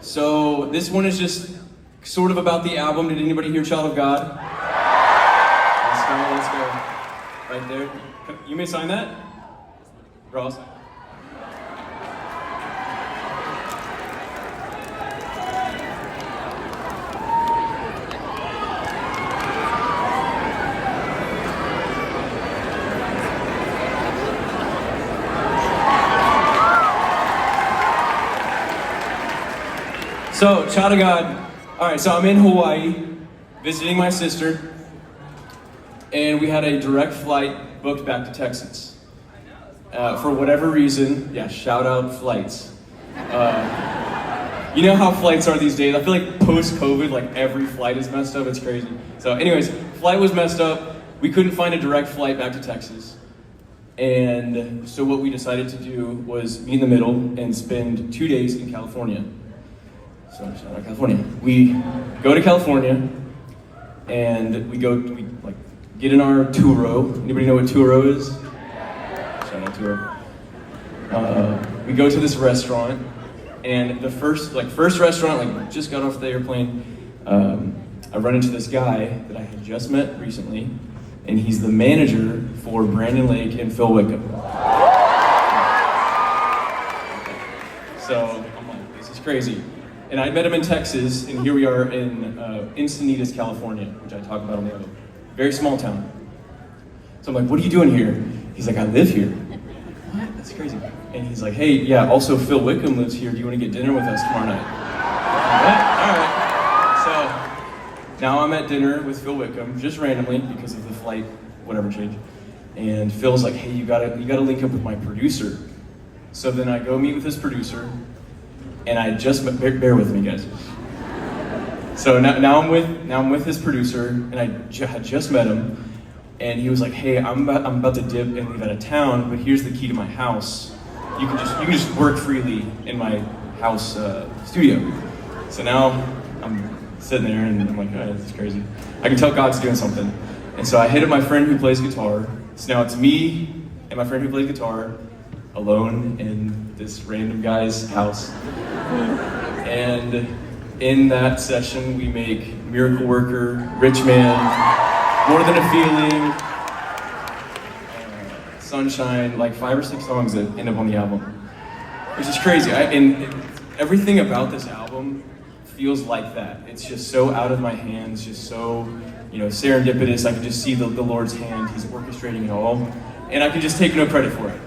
So this one is just sort of about the album. Did anybody hear Child of God? Let's go. Right there. You may sign that. Ross. So, Child of God. Alright, so I'm in Hawaii, visiting my sister, and we had a direct flight booked back to Texas. For whatever reason, yeah, shout out flights. You know how flights are these days? I feel like post-COVID, like every flight is messed up, it's crazy. So anyways, flight was messed up, we couldn't find a direct flight back to Texas. And so what we decided to do was meet in the middle and spend 2 days in California. So shout out California. We go to California, and we get in our Turo. Anybody know what Turo is? Shout out Turo. We go to this restaurant, and the first restaurant, just got off the airplane. I run into this guy that I had just met recently, and he's the manager for Brandon Lake and Phil Wickham. So I'm like, this is crazy. And I met him in Texas, and here we are in Encinitas, California, which I talk about on the other. Very small town. So I'm like, what are you doing here? He's like, I live here. What? That's crazy. And he's like, hey, yeah, also Phil Wickham lives here. Do you want to get dinner with us tomorrow night? What? All right. So now I'm at dinner with Phil Wickham, just randomly because of the flight, whatever change. And Phil's like, hey, you gotta link up with my producer. So then I go meet with his producer. And I just bear with me, guys. So now I'm with his producer, and I had just met him, and he was like, "Hey, I'm about to dip and leave out of town, but here's the key to my house. You can just work freely in my house studio." So now I'm sitting there, and I'm like, "Oh, this is crazy. I can tell God's doing something." And so I hit up my friend who plays guitar. So now it's me and my friend who plays guitar, alone in this random guy's house. And in that session, we make Miracle Worker, Rich Man, More Than a Feeling, Sunshine, like 5 or 6 songs that end up on the album. Which is crazy. And everything about this album feels like that. It's just so out of my hands, just so, serendipitous. I can just see the Lord's hand. He's orchestrating it all. And I can just take no credit for it.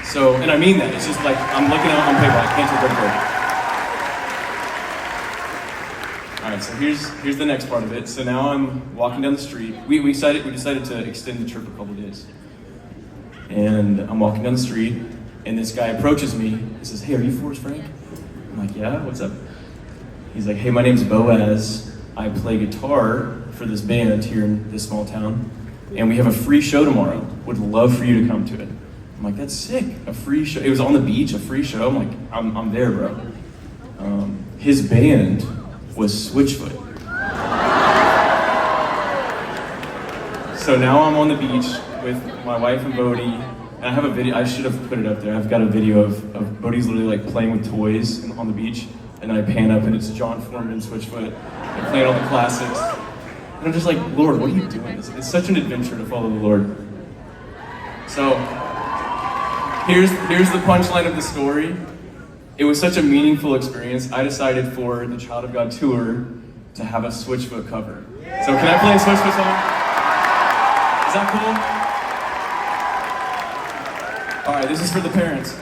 So, and I mean that, it's just like, I'm looking out on paper, I can't take credit for it. All right, so here's the next part of it. So now I'm walking down the street. We decided to extend the trip a couple days. And I'm walking down the street, and this guy approaches me and says, hey, are you Forrest Frank? I'm like, yeah, what's up? He's like, hey, my name's Boaz. I play guitar for this band here in this small town, and we have a free show tomorrow. Would love for you to come to it. I'm like, that's sick, a free show. It was on the beach, a free show. I'm like, I'm there, bro. His band was Switchfoot. So now I'm on the beach with my wife and Bodie, and I have a video, I should have put it up there. I've got a video of Bodie's literally like playing with toys on the beach, and then I pan up and it's John Foreman, Switchfoot, and playing all the classics. And I'm just like, Lord, what are you doing? It's such an adventure to follow the Lord. So, here's the punchline of the story. It was such a meaningful experience, I decided for the Child of God tour to have a Switchfoot cover. So can I play a Switchfoot song? Is that cool? All right, this is for the parents.